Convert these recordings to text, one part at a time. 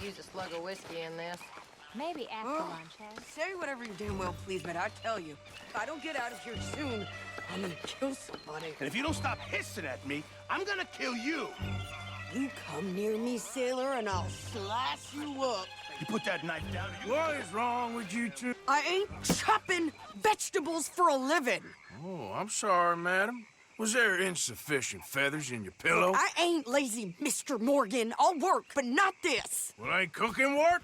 use a slug of whiskey in this. Maybe after lunch, huh? Say whatever you damn well please, but I tell you, if I don't get out of here soon, I'm gonna kill somebody. And if you don't stop hissing at me, I'm gonna kill you. You come near me, sailor, and I'll slice you up. You put that knife down or you... What is wrong with you two? I ain't chopping vegetables for a living. Oh, I'm sorry, madam. Was there insufficient feathers in your pillow? I ain't lazy, Mr. Morgan. I'll work, but not this. Well, ain't cooking work?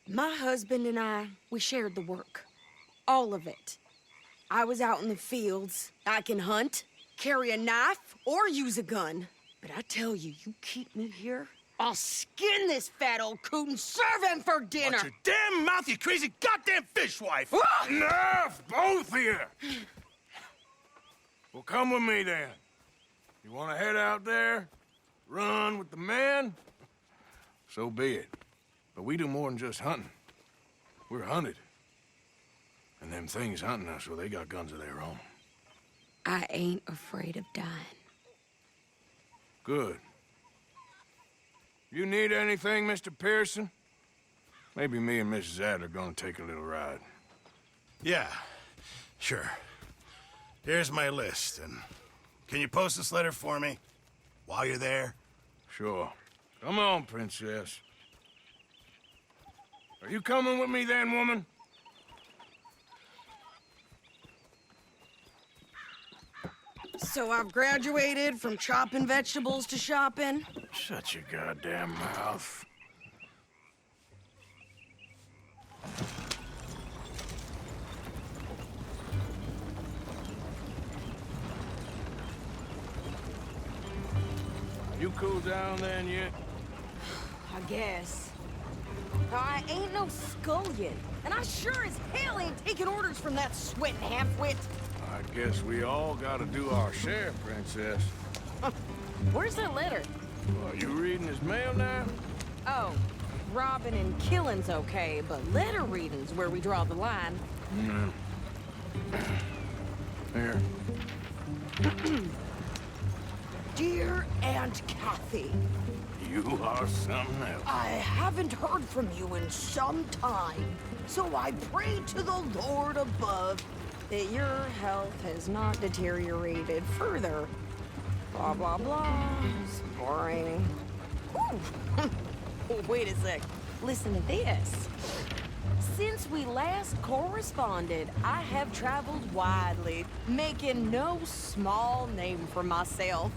My husband and I, we shared the work. All of it. I was out in the fields. I can hunt, carry a knife, or use a gun. But I tell you, you keep me here, I'll skin this fat old coot and serve him for dinner. Watch your damn mouth, you crazy goddamn fishwife! Enough, both of you! Well, come with me, then. You want to head out there? Run with the men? So be it. But we do more than just hunting. We're hunted. And them things hunting us, well, they got guns of their own. I ain't afraid of dying. Good. You need anything, Mr. Pearson? Maybe me and Mrs. Adler are gonna take a little ride. Yeah, sure. Here's my list, and can you post this letter for me while you're there? Sure. Come on, Princess. Are you coming with me then, woman? So I've graduated from chopping vegetables to shopping. Shut your goddamn mouth. You cool down then yet? I guess. I ain't no scullion, and I sure as hell ain't taking orders from that sweating half-wit. I guess we all gotta do our share, Princess. Where's that letter? Are you reading his mail now? Oh, robbing and killing's okay, but letter reading's where we draw the line. Here. Dear Aunt Kathy, You are something else. I haven't heard from you in some time, so I pray to the Lord above that your health has not deteriorated further. Blah, blah, blah. It's boring. Ooh. Oh, wait a sec. Listen to this. Since we last corresponded, I have traveled widely, making no small name for myself.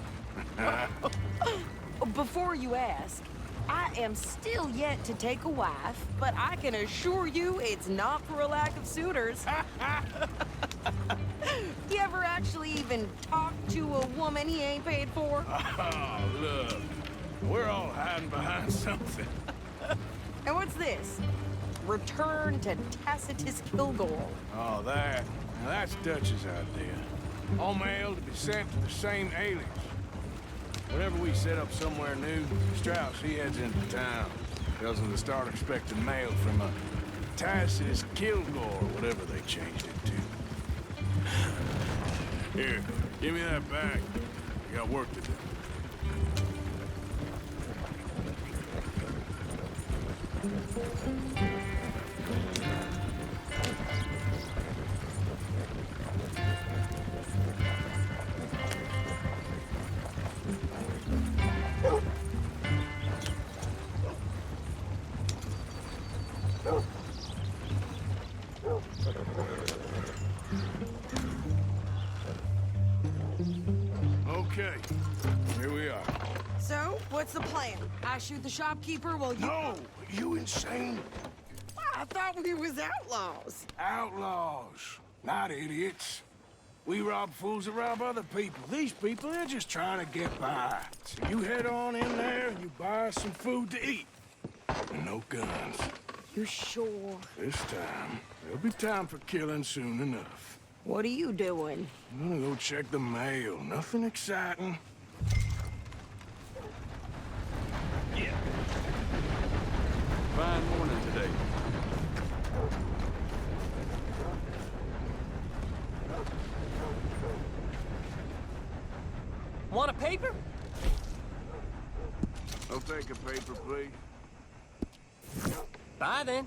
Before you ask, I am still yet to take a wife, but I can assure you it's not for a lack of suitors. You ever actually even talk to a woman he ain't paid for? Oh, look. We're all hiding behind something. And what's this? Return to Tacitus Kilgore. Oh, that. Now, that's Dutch's idea. All mail to be sent to the same alias. Whenever we set up somewhere new, Strauss, he heads into town. Tells them to start expecting mail from a Tacitus Kilgore, whatever they changed it to. Here, give me that bag. I got work to do. Okay, here we are. So, what's the plan? I shoot the shopkeeper while you... No, you insane? I thought we was outlaws. Outlaws, not idiots. We rob fools that rob other people. These people, they're just trying to get by. So you head on in there and you buy some food to eat. And no guns. You sure? This time, there'll be time for killing soon enough. What are you doing? I'm gonna go check the mail. Nothing exciting. Yeah. Fine morning today. paper? I'll take a paper, please. Bye, then.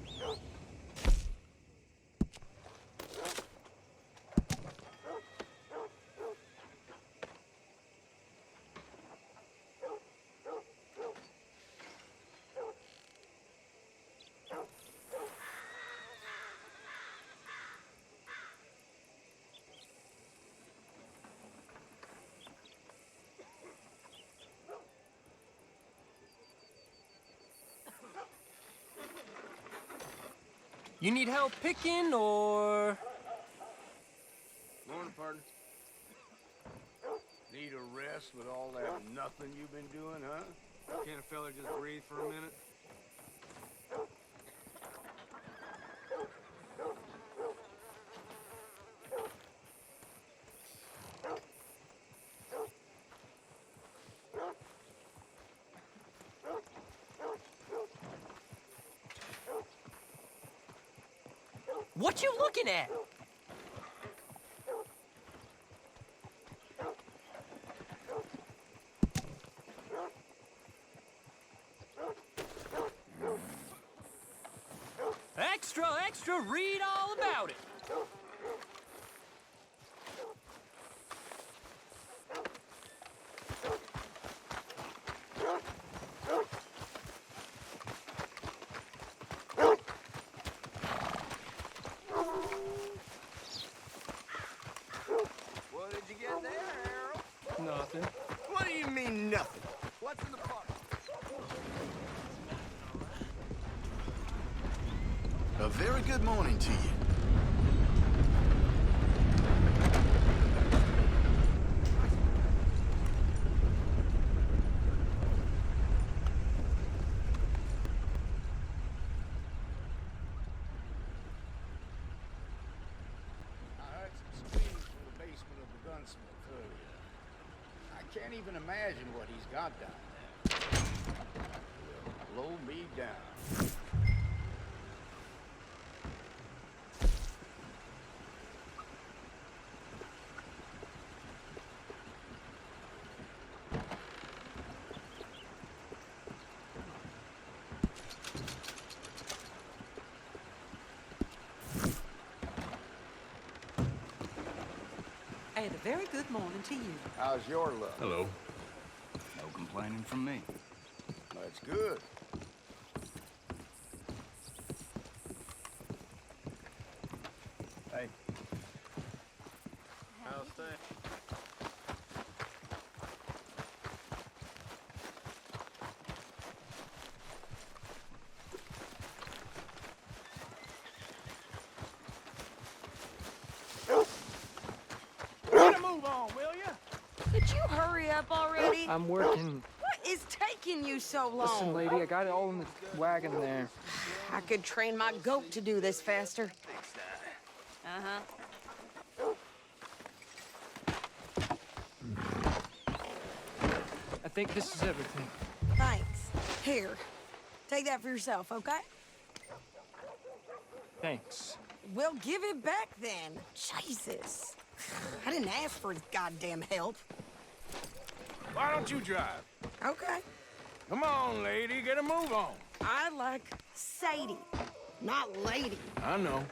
You need help picking, or...? Morning, partner. Need a rest with all that nothing you've been doing, huh? Can't a fella just breathe for a minute? What you looking at? Extra, extra, read all about it. What did you get there, Harold? Nothing. What do you mean, nothing? What's in the pot? A very good morning to you. I heard some screams from the basement of the gunsmith earlier. I can't even imagine what he's got down there. Blow me down. And a very good morning to you. How's your luck? Hello. No complaining from me. That's good. Hey. How's things? Get a move on, will ya? Could you hurry up already? I'm working. What is taking you so long? Listen, lady, I got it all in the wagon there. I could train my goat to do this faster. I think this is everything. Thanks. Here, take that for yourself, okay? Thanks. We'll give it back then. Jesus. I didn't ask for his goddamn help. Why don't you drive? Okay. Come on, lady, get a move on. I like Sadie, not lady. I know.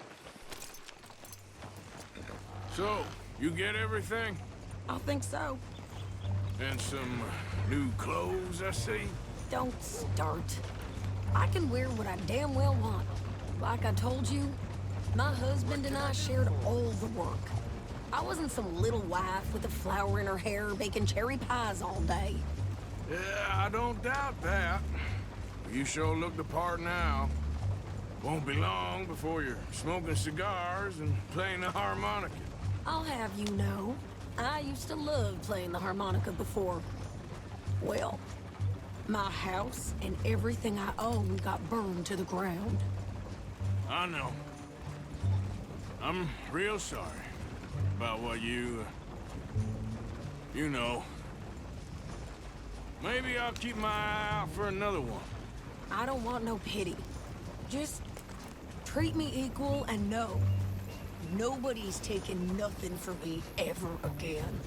So, you get everything? I think so. And some new clothes, I see? Don't start. I can wear what I damn well want. Like I told you, my husband and I shared all the work. I wasn't some little wife with a flower in her hair baking cherry pies all day. Yeah, I don't doubt that. You sure look the part now. Won't be long before you're smoking cigars and playing the harmonica. I'll have you know, I used to love playing the harmonica before. Well, my house and everything I own got burned to the ground. I know. I'm real sorry about what you know. Maybe I'll keep my eye out for another one. I don't want no pity. Just treat me equal and know nobody's taking nothing from me ever again.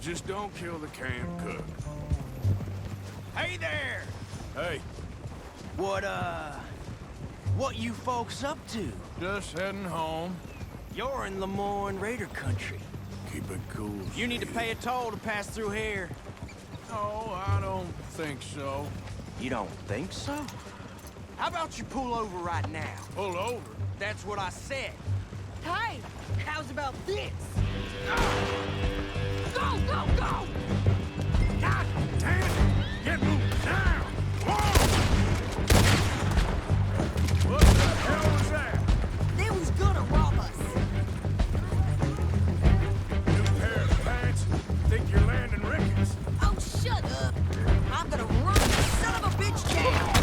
Just don't kill the canned cook. Hey there! Hey, What you folks up to? just heading home. You're in Lemoyne Raider country. Keep it cool. You need to pay a toll to pass through here. No, I don't think so. You don't think so? How about you pull over right now? Pull over. That's what I said. Hey, how's about this? Go, go, go! God damn it! Get moving now! Whoa! What the hell was that? They was gonna rob us. New pair of pants? Think you're landing Ricketts? Oh, shut up. I'm gonna run the son of a bitch down.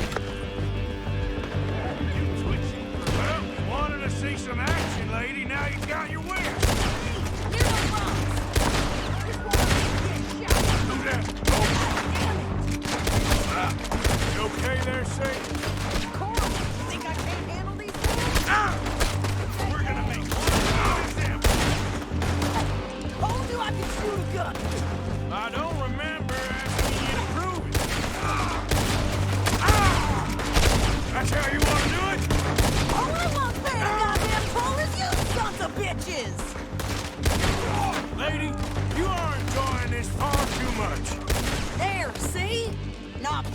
You twitching? Well, wanted to see some action, lady. Now you got your wish. You're the boss. I just want to get shot. Do that. You okay there, Sadie? Coral, you think I can't handle these things? We're gonna make one of them. Told you I could shoot a gun. I don't remember asking you to prove it. That's how you want to do it? All I want paying a goddamn toll is you sons of bitches. Lady, you are enjoying this far too much. There, see? Not.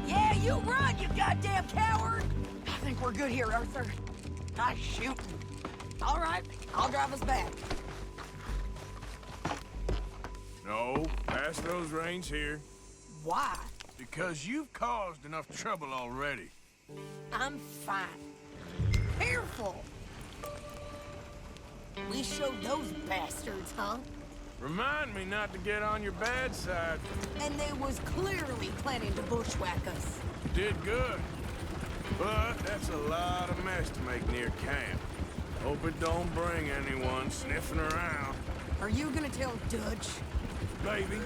Yeah, you run, you goddamn coward! I think we're good here, Arthur. Nice shooting. All right, I'll drive us back. No, pass those reins here. Why? Because you've caused enough trouble already. I'm fine. Careful! We showed those bastards, huh? Remind me not to get on your bad side. And they was clearly planning to bushwhack us. You did good. But that's a lot of mess to make near camp. Hope it don't bring anyone sniffing around. Are you gonna tell Dutch? Maybe,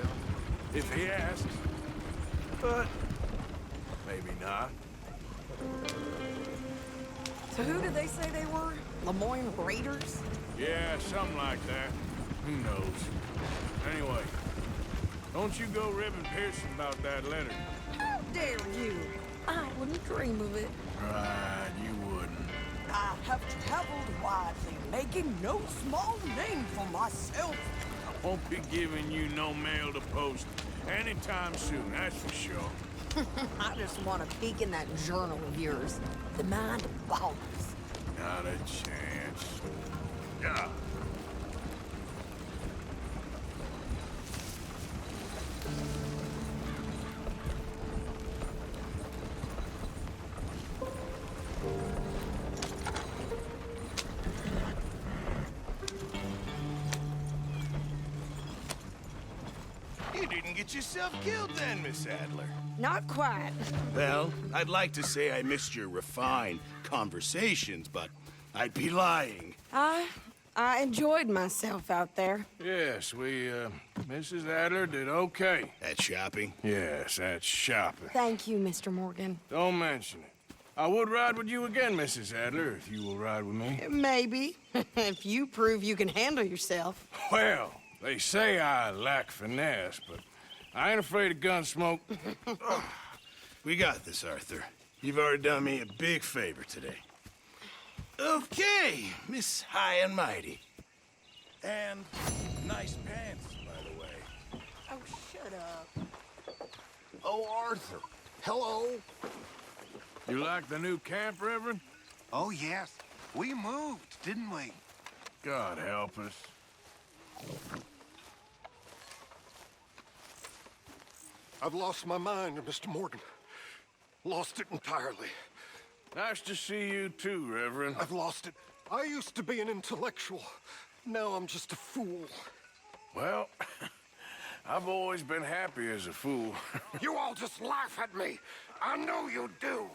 if he asks. But maybe not. So who did they say they were? Lemoyne Raiders? Yeah, something like that. Who knows? Anyway, don't you go ribbing Pearson about that letter. How dare you? I wouldn't dream of it. Right, you wouldn't. I have traveled widely, making no small name for myself. I won't be giving you no mail to post anytime soon, that's for sure. I just want to peek in that journal of yours. The mind of ballers. Not a chance. Yeah. You didn't get yourself killed then, Miss Adler. Not quite. Well, I'd like to say I missed your refined conversations, but I'd be lying. I enjoyed myself out there. Yes, Mrs. Adler did okay. At shopping? Yes, that's shopping. Thank you, Mr. Morgan. Don't mention it. I would ride with you again, Mrs. Adler, if you will ride with me. Maybe. If you prove you can handle yourself. Well, they say I lack finesse, but I ain't afraid of gun smoke. We got this, Arthur. You've already done me a big favor today. Okay, Miss High and Mighty. And nice pants, by the way. Oh, shut up. Oh, Arthur. Hello. You like the new camp, Reverend? Oh, yes. We moved, didn't we? God help us. I've lost my mind, Mr. Morgan. Lost it entirely. Nice to see you too, Reverend. I've lost it. I used to be an intellectual. Now I'm just a fool. Well, I've always been happy as a fool. You all just laugh at me. I know you do.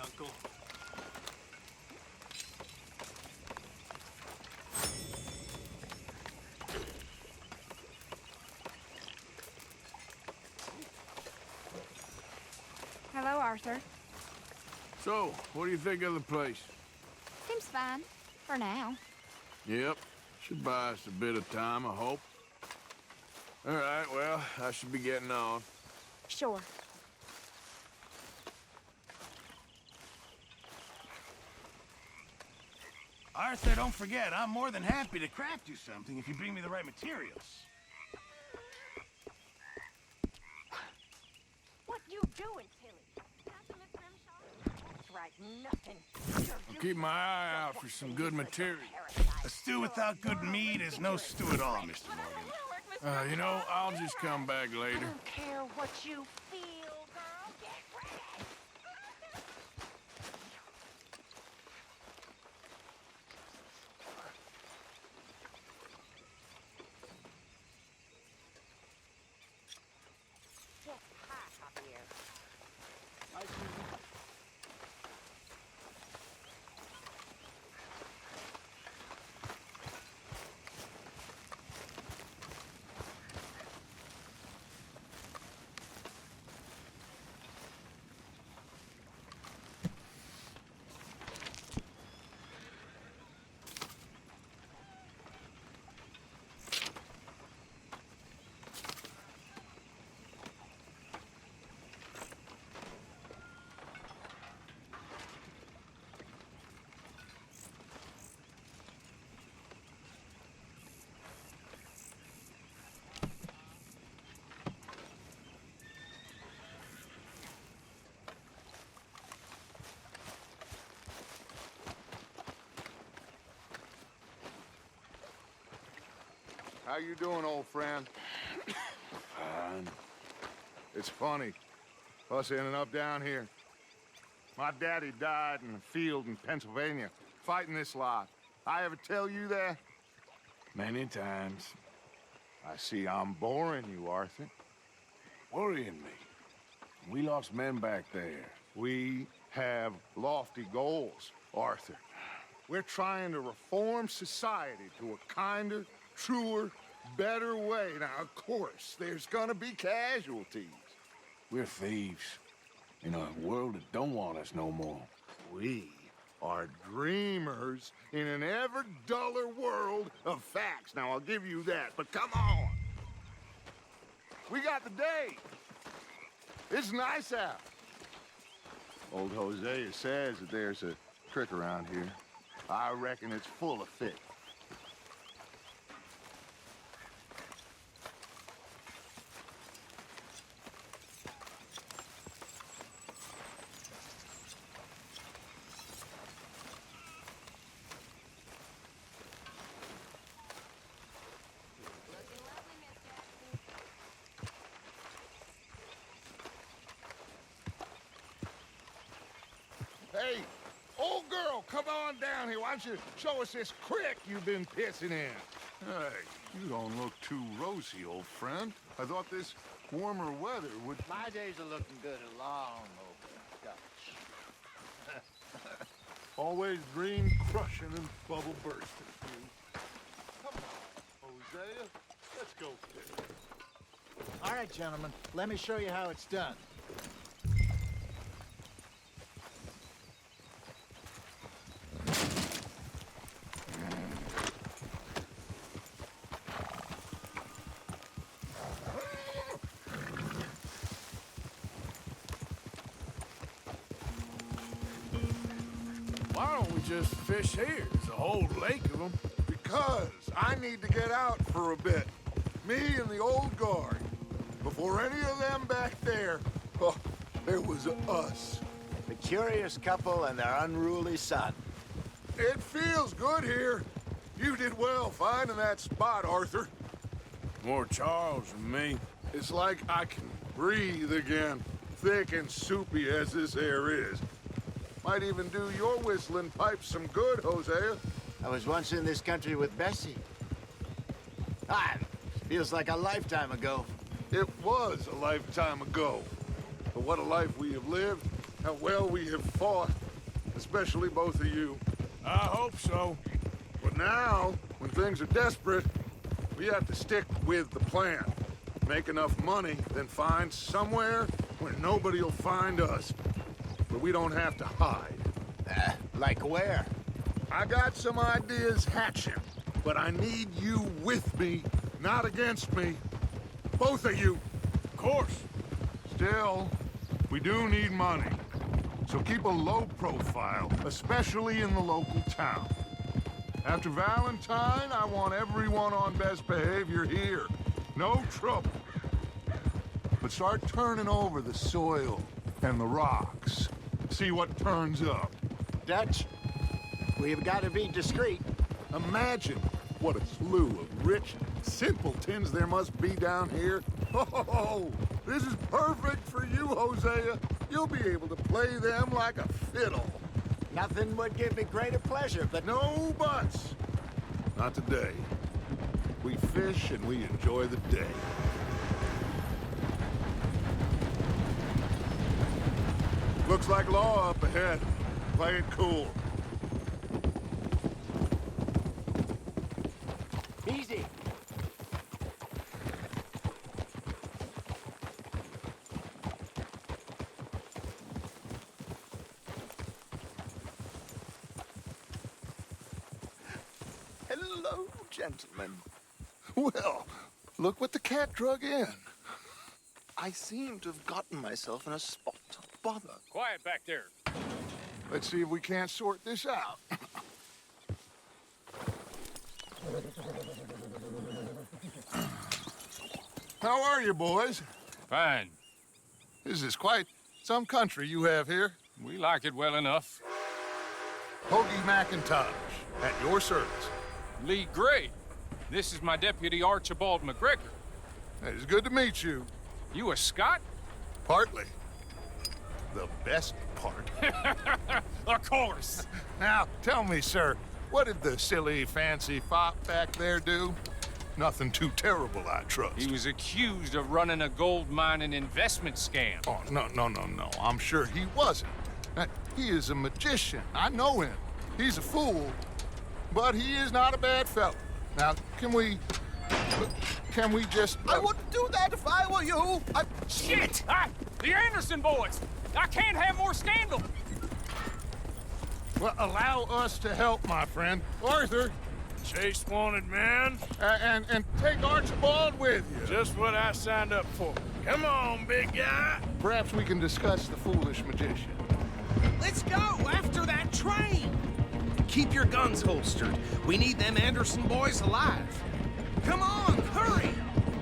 Uncle. Hello, Arthur. So, what do you think of the place? Seems fine. For now. Yep. Should buy us a bit of time, I hope. All right, well, I should be getting on. Sure. Arthur, don't forget, I'm more than happy to craft you something if you bring me the right materials. What you doing, Tilly? Nothing, Miss Grimshaw. That's right, nothing. I'll keep my eye out for some good material. A stew without good meat is no stew at all, Mr. Morgan. You know, I'll just come back I later. don't care what you feel, girl. Get ready. Get hot up here. How you doing, old friend? Fine. It's funny, us ending up down here. My daddy died in a field in Pennsylvania, fighting this lot. I ever tell you that? Many times. I see I'm boring you, Arthur. Worrying me. We lost men back there. We have lofty goals, Arthur. We're trying to reform society to a kinder, truer, better way. Now, of course, there's gonna be casualties. We're thieves. In a world that don't want us no more. We are dreamers in an ever duller world of facts. Now, I'll give you that, but come on. We got the day. It's nice out. Old Hosea says that there's a trick around here. I reckon it's full of fish. Hey, old girl, come on down here. Why don't you show us this creek you've been pissing in? Hey, you don't look too rosy, old friend. I thought this warmer weather would... My days are looking good along over Dutch. Always dream crushing and bubble bursting. Come on, Hosea. Let's go fish. All right, gentlemen, let me show you how it's done. Why don't we just fish here? There's a whole lake of them. Because I need to get out for a bit. Me and the old guard. Before any of them back there, oh, there was us. The curious couple and their unruly son. It feels good here. You did well finding that spot, Arthur. More Charles than me. It's like I can breathe again, thick and soupy as this air is. Might even do your whistling pipes some good, Hosea. I was once in this country with Bessie. Feels like a lifetime ago. It was a lifetime ago. But what a life we have lived. how well we have fought, especially both of you. I hope so. But now, when things are desperate, we have to stick with the plan. Make enough money, then find somewhere where nobody will find us. Where we don't have to hide. Like where? I got some ideas hatching, but I need you with me, not against me. Both of you. Of course. Still, we do need money. So keep a low profile, especially in the local town. After Valentine, I want everyone on best behavior here. No trouble. But start turning over the soil and the rocks. See what turns up. Dutch, we've got to be discreet. Imagine what a slew of rich simpletons there must be down here. Oh, this is perfect for you, Hosea. You'll be able to play them like a fiddle. Nothing would give me greater pleasure, but... No buts. Not today. We fish and we enjoy the day. Looks like law up ahead. Play it cool. Easy. Hello, gentlemen. Well, look what the cat drug in. I seem to have gotten myself in a spot of bother. Quiet back there. Let's see if we can't sort this out. How are you, boys? Fine. This is quite some country you have here. We like it well enough. Hoagie McIntosh, at your service. Lee Gray. This is my deputy Archibald McGregor. It's good to meet you. You a Scot? Partly. The best part. Of course. Now, tell me, sir, what did the silly, fancy fop back there do? Nothing too terrible, I trust. He was accused of running a gold mining investment scam. Oh, no. I'm sure he wasn't. He is a magician. I know him. He's a fool, but he is not a bad fellow. Now, can we just... I wouldn't do that if I were you. Shit! The Anderson boys! I can't have more scandal! Well, allow us to help, my friend. Arthur. Chase wanted man. And take Archibald with you. Just what I signed up for. Come on, big guy. Perhaps we can discuss the foolish magician. Let's go after that train. Keep your guns holstered. We need them Anderson boys alive. Come on, hurry.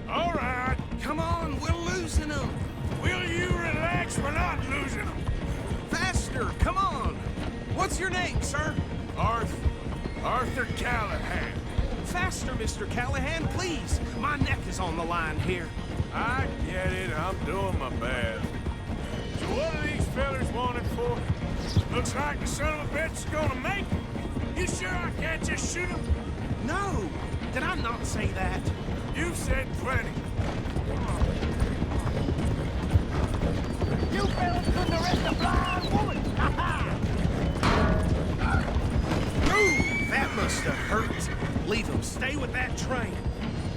All right. Come on, we're losing them. Will you relax? We're not losing them. Faster, come on. What's your name, sir? Arthur Callahan. Faster, Mr. Callahan, please. My neck is on the line here. I get it. I'm doing my best. So what are these fellers wanted for? Looks like the son of a bitch is gonna make it. You sure I can't just shoot him? No. Did I not say that? You said plenty. You fellas couldn't arrest a blind woman! Ooh, that must have hurt. Leave them. Stay with that train.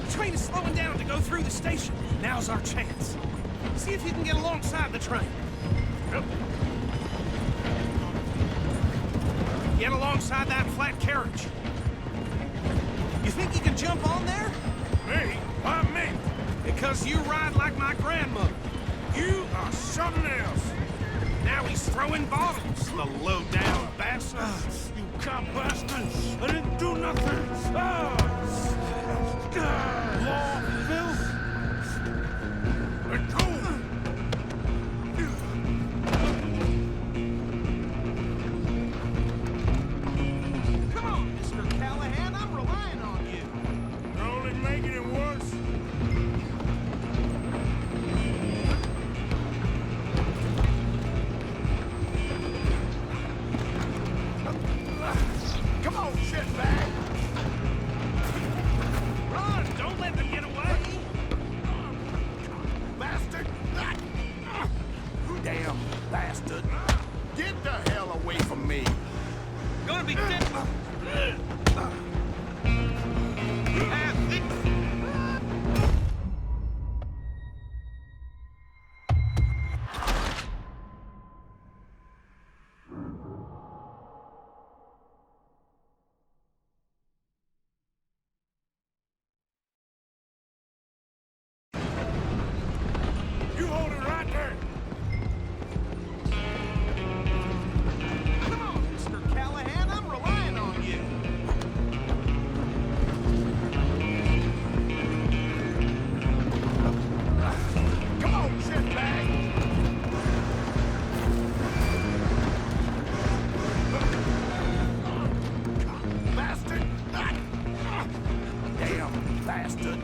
The train is slowing down to go through the station. Now's our chance. See if you can get alongside the train. Get alongside that flat carriage. You think you can jump on there? Me? Why me? Because you ride like my grandmother. You are something else. Now he's throwing bottles, the low-down bastard. You cop bastard! I didn't do nothing! Law, Bill! Let go! Come on, Mr. Callahan, I'm relying on you. You're only making it worse. Come on, shitbag! Run! Don't let them get away! Bastard! Damn bastard! Get the hell away from me! Gonna be dead. You hold it right there. Come on, Mr. Callahan, I'm relying on you. Come on, shitbag! Bastard! Damn bastard!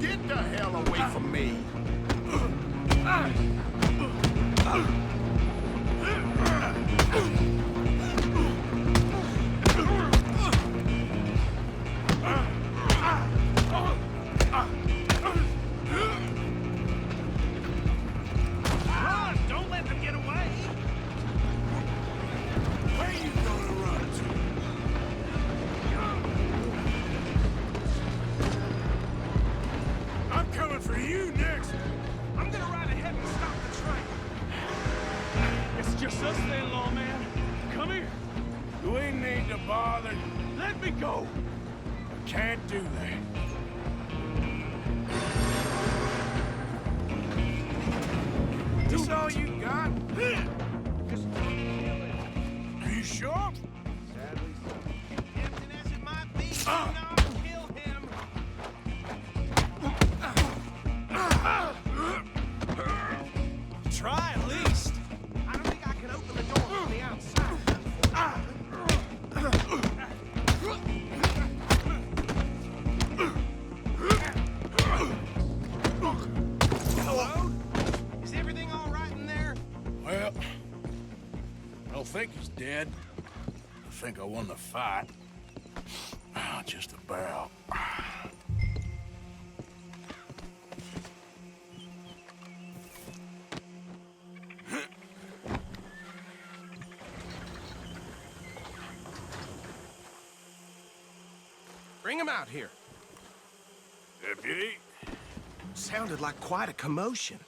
Get the hell away from me! Run! Don't let them get away! Where you gonna run to? I'm coming for you next. I'm gonna ride ahead and stop the train. It's just us then, lawman. Come here. You ain't need to bother. Let me go. I can't do that. This all you got? Are you sure? Tempting as it might be, do not kill him. Try at least. I don't think I can open the door from the outside. Hello? Is everything all right in there? Well, I don't think he's dead. I think I won the fight. Just about. Bring him out here. Deputy? Sounded like quite a commotion.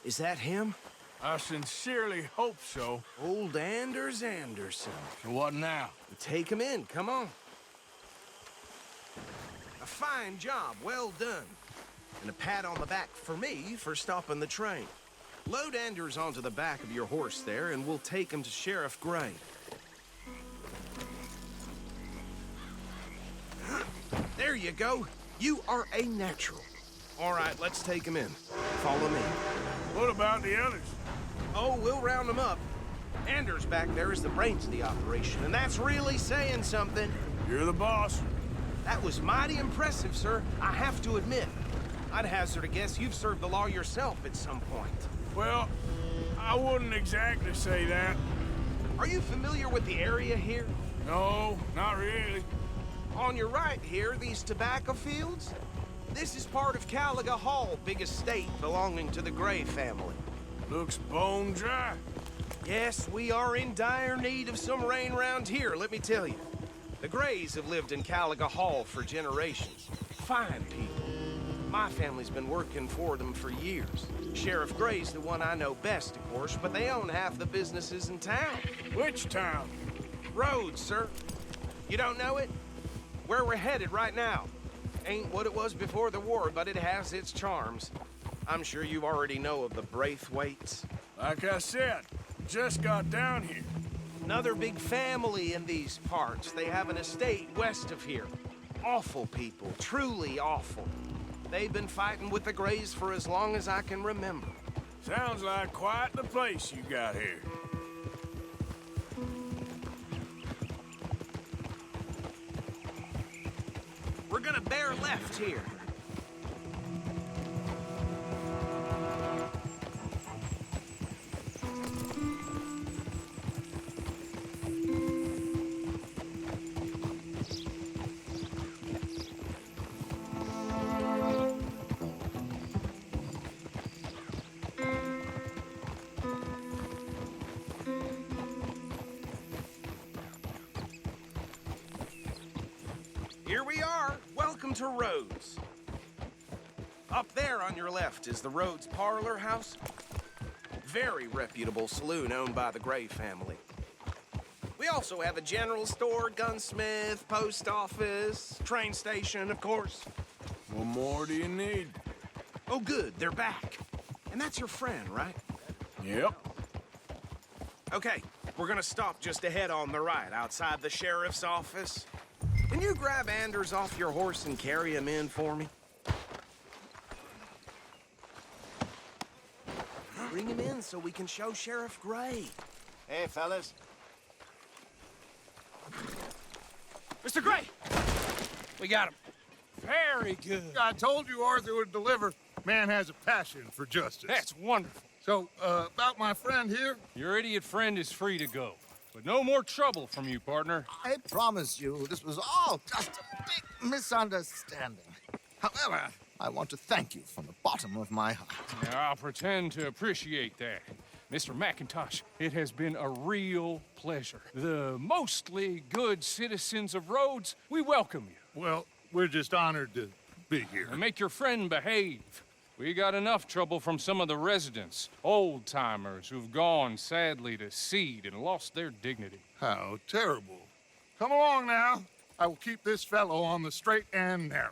Is that him? I sincerely hope so. Old Anders Anderson. So what now? Take him in, come on. A fine job, well done. And a pat on the back for me for stopping the train. Load Anders onto the back of your horse there, and we'll take him to Sheriff Gray. There you go. You are a natural. All right, let's take him in. Follow me. What about the others? Oh, we'll round them up. Anders back there is the brains of the operation, and that's really saying something. You're the boss. That was mighty impressive, sir. I have to admit. I'd hazard a guess you've served the law yourself at some point. Well, I wouldn't exactly say that. Are you familiar with the area here? No, not really. On your right here, these tobacco fields? This is part of Caliga Hall, big estate belonging to the Gray family. Looks bone dry. Yes, we are in dire need of some rain round here, let me tell you. The Grays have lived in Caliga Hall for generations. Fine people. My family's been working for them for years. Sheriff Gray's the one I know best, of course, but they own half the businesses in town. Which town? Rhodes, sir. You don't know it? Where we're headed right now. Ain't what it was before the war, but it has its charms. I'm sure you already know of the Braithwaites. Like I said, just got down here. Another big family in these parts. They have an estate west of here. Awful people, truly awful. They've been fighting with the Grays for as long as I can remember. Sounds like quite the place you got here. We're gonna bear left here. Welcome to Rhodes. Up there on your left is the Rhodes Parlor House. Very reputable saloon owned by the Gray family. We also have a general store, gunsmith, post office, train station, of course. What more do you need? Oh, good, they're back. And that's your friend, right? Yep. Okay, we're gonna stop just ahead on the right, outside the sheriff's office. Can you grab Anders off your horse and carry him in for me? Bring him in so we can show Sheriff Gray. Hey, fellas. Mr. Gray! We got him. Very good. I told you Arthur would deliver. Man has a passion for justice. That's wonderful. So, about my friend here? Your idiot friend is free to go. But no more trouble from you, partner. I promise you, this was all just a big misunderstanding. However, I want to thank you from the bottom of my heart. Now, I'll pretend to appreciate that. Mr. McIntosh, it has been a real pleasure. The mostly good citizens of Rhodes, we welcome you. Well, we're just honored to be here. And make your friend behave. We got enough trouble from some of the residents, old-timers who've gone, sadly, to seed and lost their dignity. How terrible. Come along now. I will keep this fellow on the straight and narrow.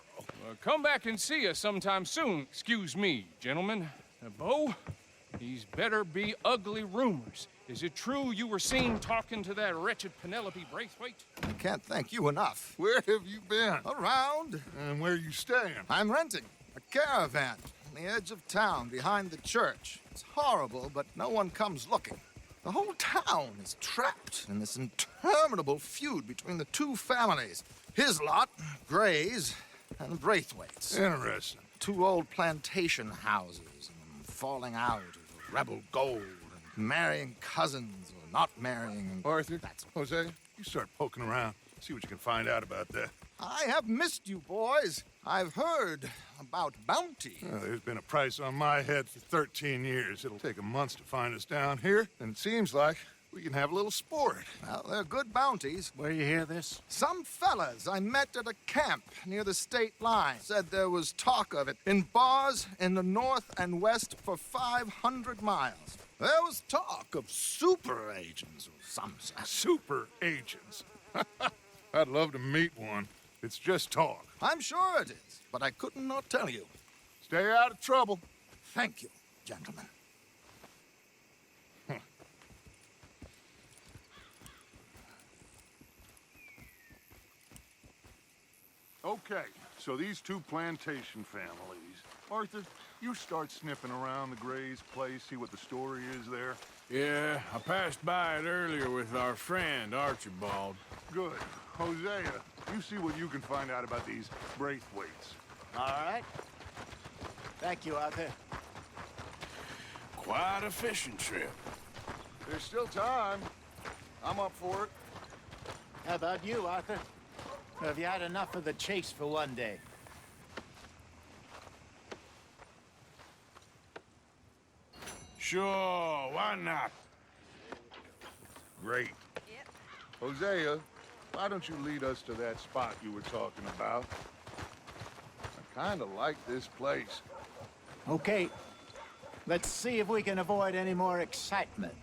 Come back and see us sometime soon. Excuse me, gentlemen. Bo, these better be ugly rumors. Is it true you were seen talking to that wretched Penelope Braithwaite? I can't thank you enough. Where have you been? Around. And where are you staying? I'm renting a caravan on the edge of town behind the church. It's horrible, but no one comes looking. The whole town is trapped in this interminable feud between the two families. His lot, Gray's, and Braithwaite's. Interesting. Two old plantation houses, and falling out over rebel gold, and marrying cousins or not marrying. Arthur, Jose, you start poking around. See what you can find out about that. I have missed you, boys. I've heard about bounty. Well, there's been a price on my head for 13 years. It'll take a month to find us down here, and it seems like we can have a little sport. Well, they're good bounties. Where you hear this? Some fellas I met at a camp near the state line said there was talk of it in bars in the north and west for 500 miles. There was talk of super agents or some such. Super agents? I'd love to meet one. It's just talk. I'm sure it is, but I couldn't not tell you. Stay out of trouble. Thank you, gentlemen. Okay, so these two plantation families. Arthur, you start sniffing around the Gray's place, see what the story is there. Yeah, I passed by it earlier with our friend, Archibald. Good. Hosea, you see what you can find out about these Braithwaites. All right. Thank you, Arthur. Quite a fishing trip. There's still time. I'm up for it. How about you, Arthur? Have you had enough of the chase for one day? Sure, why not? Great. Yep. Hosea, why don't you lead us to that spot you were talking about? I kind of like this place. Okay. Let's see if we can avoid any more excitement.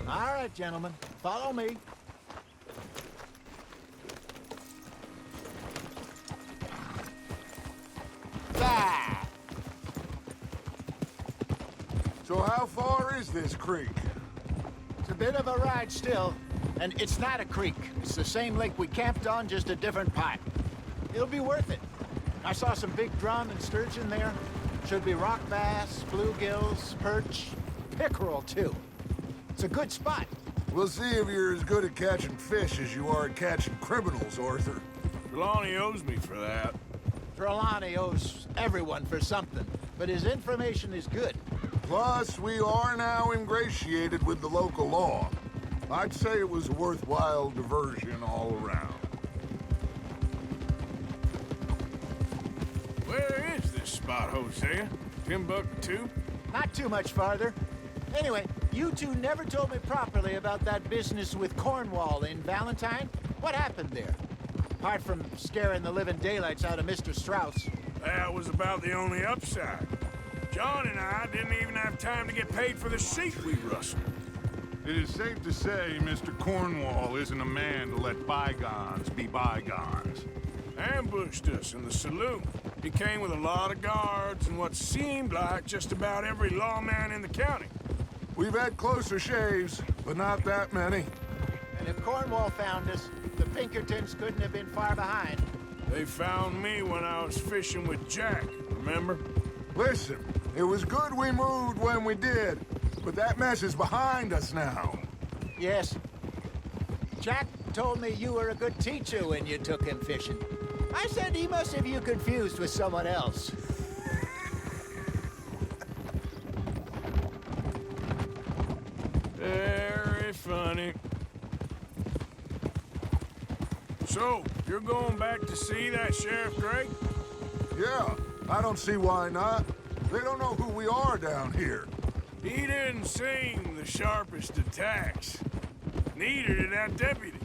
All right, gentlemen, follow me. Ah! So how far is this creek? It's a bit of a ride still, and it's not a creek. It's the same lake we camped on, just a different part. It'll be worth it. I saw some big drum and sturgeon there. Should be rock bass, bluegills, perch, pickerel, too. It's a good spot. We'll see if you're as good at catching fish as you are at catching criminals, Arthur. Trelawney owes me for that. Trelawney owes everyone for something, but his information is good. Plus, we are now ingratiated with the local law. I'd say it was a worthwhile diversion all around. Where is this spot, Hosea? Timbuktu? Not too much farther. Anyway, you two never told me properly about that business with Cornwall in Valentine. What happened there? Apart from scaring the living daylights out of Mr. Strauss. That was about the only upside. John and I didn't even have time to get paid for the sheep we rustled. It is safe to say Mr. Cornwall isn't a man to let bygones be bygones. Ambushed us in the saloon. He came with a lot of guards and what seemed like just about every lawman in the county. We've had closer shaves, but not that many. And if Cornwall found us, the Pinkertons couldn't have been far behind. They found me when I was fishing with Jack, remember? Listen, it was good we moved when we did, but that mess is behind us now. Yes. Jack told me you were a good teacher when you took him fishing. I said he must have you confused with someone else. Very funny. So, you're going back to see that Sheriff Gray? Yeah, I don't see why not. They don't know who we are down here. He didn't seem the sharpest attacks. Neither did that deputy.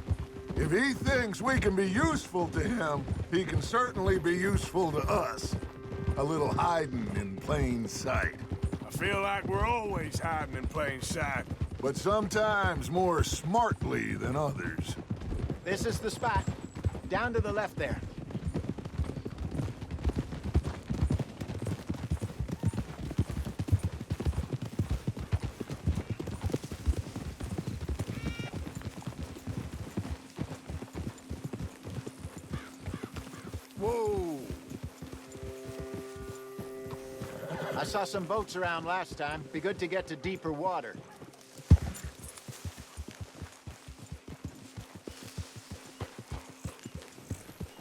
If he thinks we can be useful to him, he can certainly be useful to us. A little hiding in plain sight. I feel like we're always hiding in plain sight. But sometimes more smartly than others. This is the spot. Down to the left there. Whoa! I saw some boats around last time. Be good to get to deeper water.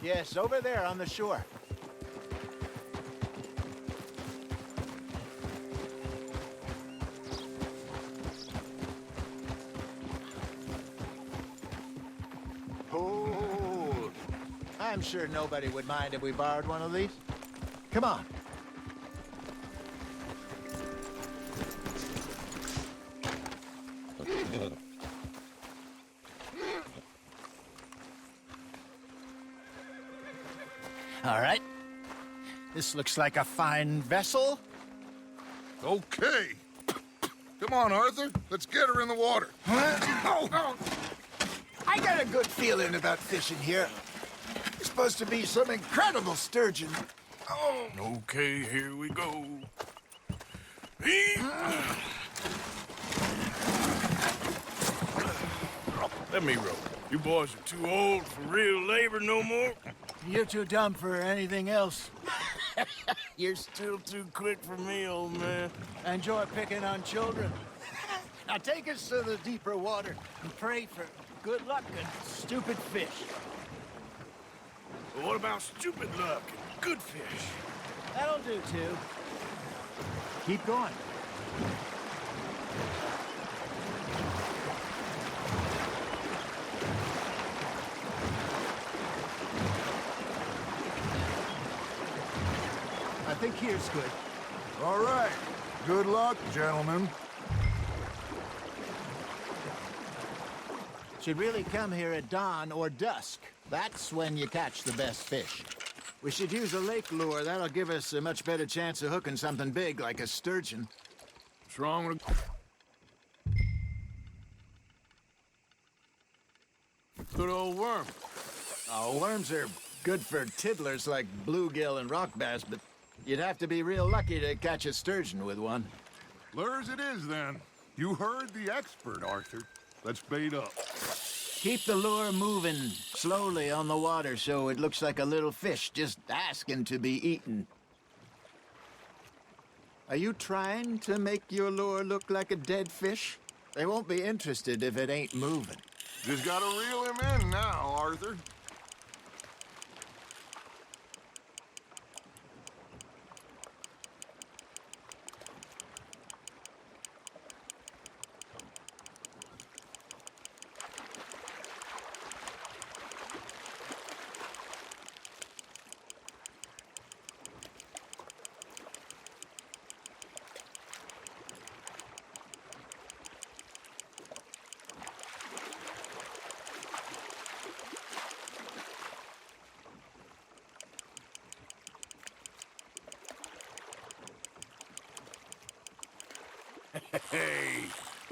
Yes, over there on the shore. Oh, I'm sure nobody would mind if we borrowed one of these. Come on. All right. This looks like a fine vessel. Okay. Come on, Arthur. Let's get her in the water. I got a good feeling about fishing here. It's supposed to be some incredible sturgeon. Oh. Okay, here we go. Let me row. You boys are too old for real labor no more. You're too dumb for anything else. You're still too quick for me, old man. Enjoy picking on children. Now take us to the deeper water and pray for good luck and stupid fish. But what about stupid luck and good fish? That'll do, too. Keep going. I think here's good. All right. Good luck, gentlemen. Should really come here at dawn or dusk. That's when you catch the best fish. We should use a lake lure. That'll give us a much better chance of hooking something big like a sturgeon. What's wrong with... Good old worm. Oh, worms are good for tiddlers like bluegill and rock bass, but you'd have to be real lucky to catch a sturgeon with one. Lures it is, then. You heard the expert, Arthur. Let's bait up. Keep the lure moving slowly on the water so it looks like a little fish just asking to be eaten. Are you trying to make your lure look like a dead fish? They won't be interested if it ain't moving. Just gotta reel him in now, Arthur.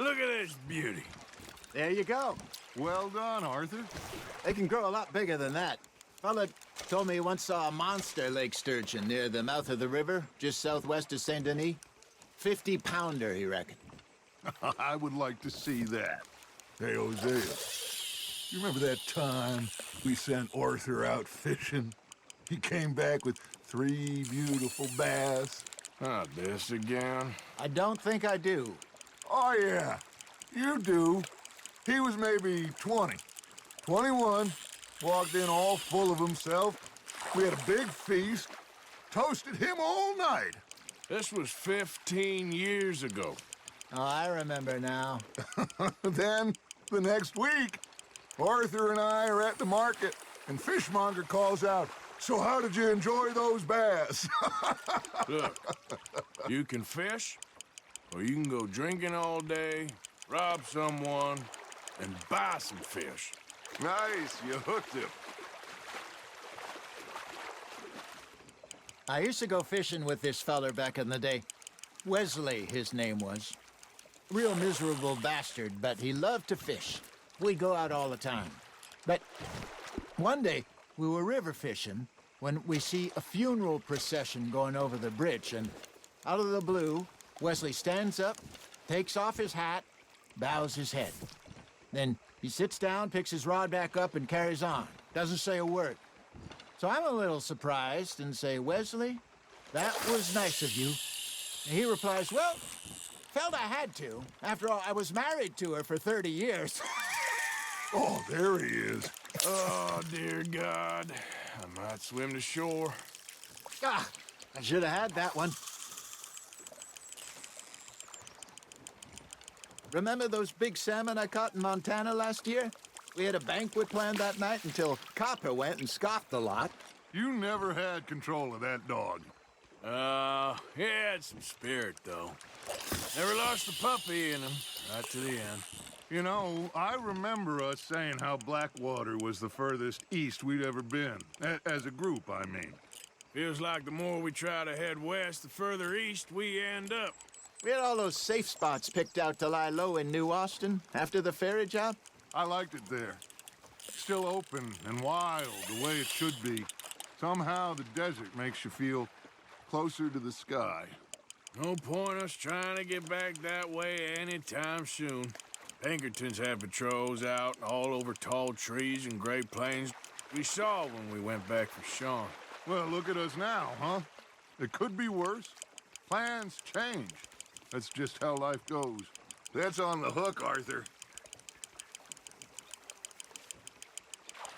Look at this beauty. There you go. Well done, Arthur. They can grow a lot bigger than that. Fella told me he once saw a monster lake sturgeon near the mouth of the river, just southwest of Saint Denis. 50-pounder, he reckoned. I would like to see that. Hey, Hosea, you remember that time we sent Arthur out fishing? He came back with 3 beautiful bass. Not this again. I don't think I do. Oh, yeah, you do. He was maybe 20, 21, walked in all full of himself. We had a big feast, toasted him all night. This was 15 years ago. Oh, I remember now. Then, the next week, Arthur and I are at the market, and Fishmonger calls out, "So how did you enjoy those bass?" Look, you can fish, or you can go drinking all day, rob someone, and buy some fish. Nice, you hooked him. I used to go fishing with this feller back in the day. Wesley, his name was. Real miserable bastard, but he loved to fish. We'd go out all the time. But one day, we were river fishing when we see a funeral procession going over the bridge, and out of the blue, Wesley stands up, takes off his hat, bows his head. Then he sits down, picks his rod back up, and carries on. Doesn't say a word. So I'm a little surprised and say, "Wesley, that was nice of you." And he replies, "Well, felt I had to. After all, I was married to her for 30 years. Oh, there he is. Oh, dear God. I might swim to shore. Ah, I should have had that one. Remember those big salmon I caught in Montana last year? We had a banquet planned that night until Copper went and scoffed the lot. You never had control of that dog. He had some spirit, though. Never lost the puppy in him, right to the end. You know, I remember us saying how Blackwater was the furthest east we'd ever been. As a group, I mean. Feels like the more we try to head west, the further east we end up. We had all those safe spots picked out to lie low in New Austin after the ferry job. I liked it there. Still open and wild, the way it should be. Somehow the desert makes you feel closer to the sky. No point us trying to get back that way anytime soon. Pinkertons had patrols out all over tall trees and Great Plains. We saw when we went back for Sean. Well, look at us now, huh? It could be worse. Plans change. That's just how life goes. That's on the hook, Arthur.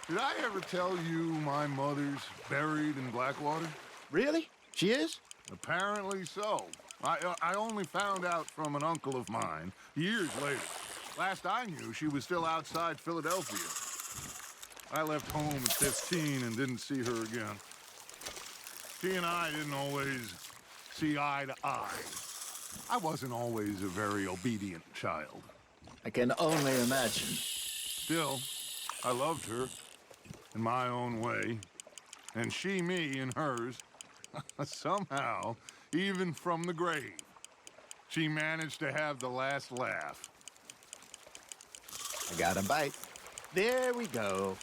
Did I ever tell you my mother's buried in Blackwater? Really? She is? Apparently so. I only found out from an uncle of mine years later. Last I knew, she was still outside Philadelphia. I left home at 15 and didn't see her again. She and I didn't always see eye to eye. I wasn't always a very obedient child. I can only imagine. Still, I loved her in my own way, and she me in hers. Somehow, even from the grave, she managed to have the last laugh. I got a bite. There we go.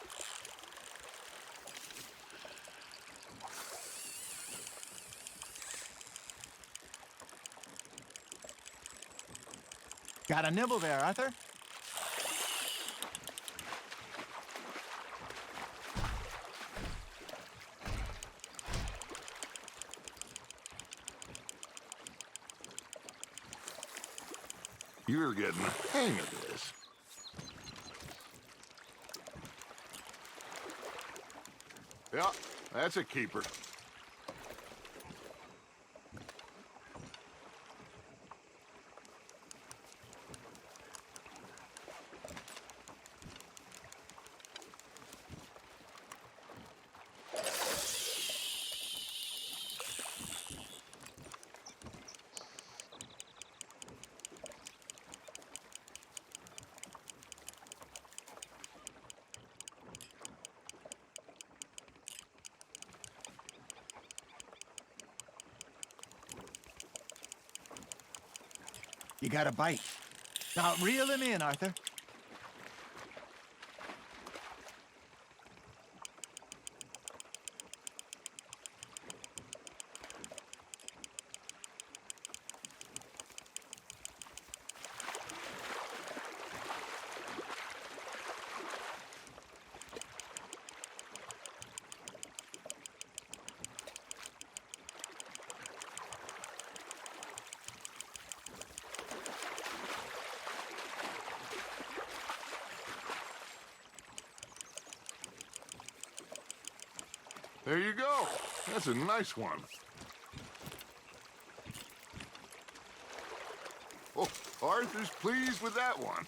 Got a nibble there, Arthur? You're getting the hang of this. Yeah, that's a keeper. You got a bite. Now, reel him in, Arthur. There you go. That's a nice one. Oh, Arthur's pleased with that one.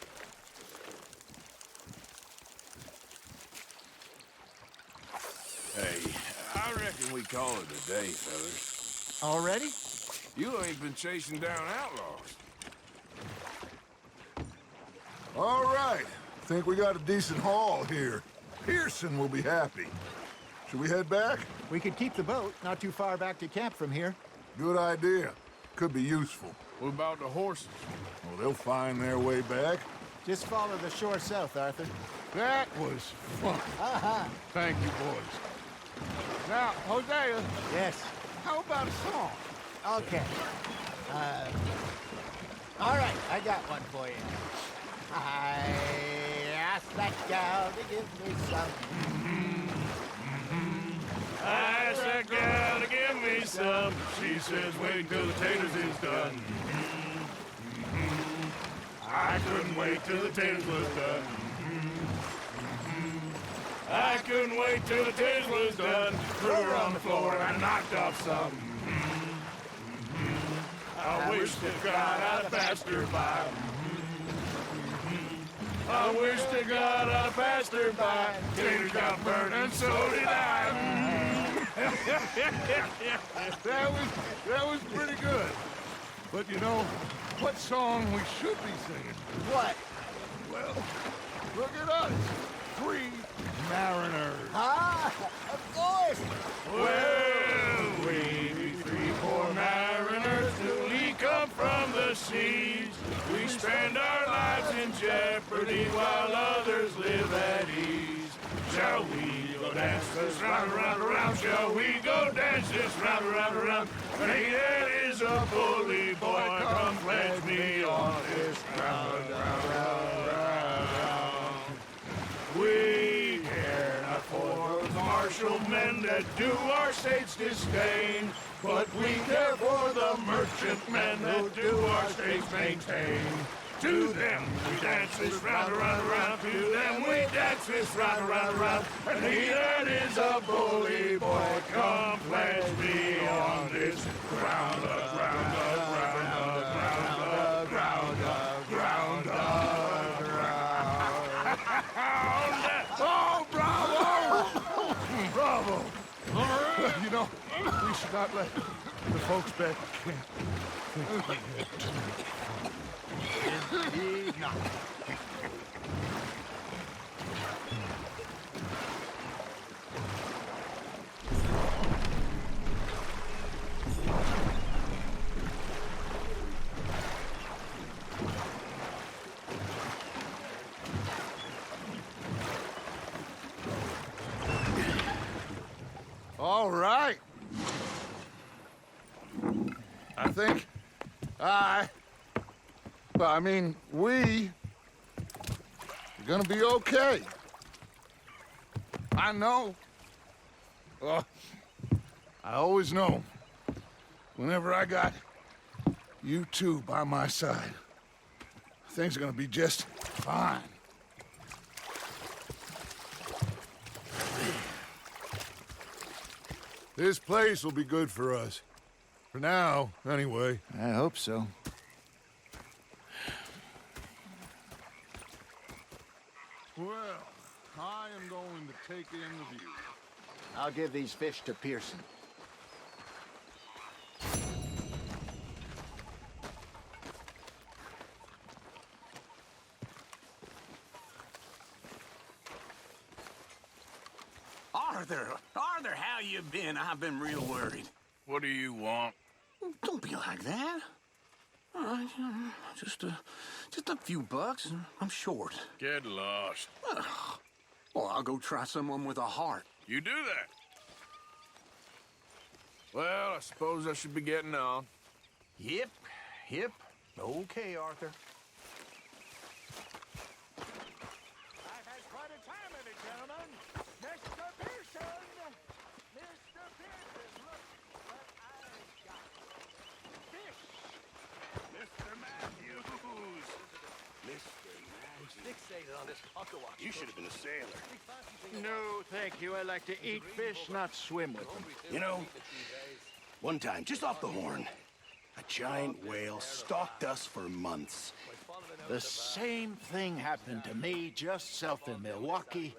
Hey, I reckon we call it a day, fellas. Already? You ain't been chasing down outlaws. All right. Think we got a decent haul here. Pearson will be happy. Should we head back? We could keep the boat not too far back to camp from here. Good idea. Could be useful. What about the horses? Well, they'll find their way back. Just follow the shore south, Arthur. That was fun. Thank you, boys. Now, Hosea. Yes. How about a song? Okay. All right, I got one for you. I asked that gal to give me some. I asked that gal to give me some. She says, wait till the taters is done. I couldn't wait till the taters was done. I couldn't wait till the taters was done. Threw her on the floor and I knocked off some. I wish to God I'd passed her by. I wish to God I passed her by. Taters got burned and so did I. That was pretty good. But you know, what song we should be singing? What? Well, look at us. 3 mariners. Ah, of course. Well, we be 3 poor mariners newly come from the seas. We spend our lives in jeopardy while others live at ease. Shall we go dance this round, around, around? Shall we go dance this round, around, around? Hey, that is a bully boy. Come pledge me on this round, round, round, round, round. We care not for the martial men that do our state's disdain, but we care for the merchant men that do our state's maintain. To them we dance this round, around, around. To them we dance this round, around, around. And he that is a bully boy, come pledge me on this ground, ground, ground, ground, ground, ground, ground. Oh, bravo! Bravo! You know, we should not let the folks back at camp. Indeed not. All right. I think we are gonna be okay. I know. I always know. Whenever I got you two by my side, things are gonna be just fine. This place will be good for us. For now, anyway. I hope so. Well, I am going to take in the view. I'll give these fish to Pearson. Arthur, how you been? I've been real worried. What do you want? Don't be like that. Just a few bucks, and I'm short. Get lost. Well, I'll go try someone with a heart. You do that. Well, I suppose I should be getting on. Yep. Okay, Arthur. I've had quite a time of it, gentlemen. Mr. Pearson! Mr. Pearson, look what I've got. Fish! Mr. Matthews! Mr. Matthews. Fixated on this pocketwatch. You should have been a sailor. No, thank you. I like to eat fish, not swim with them. You know, one time, just off the Horn, a giant whale stalked us for months. The same thing happened to me just south of Milwaukee,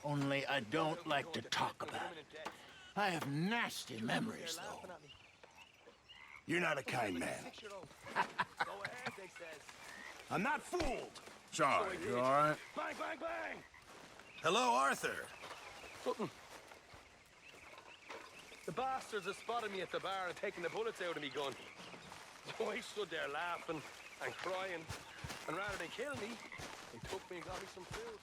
only I don't like to talk about it. I have nasty memories, though. You're not a kind man. I'm not fooled. Sorry, you all right? Bang, bang, bang! Hello, Arthur. Something. The bastards have spotted me at the bar and taken the bullets out of me gun. So I stood there laughing and crying, and rather than kill me, they took me and got me some food.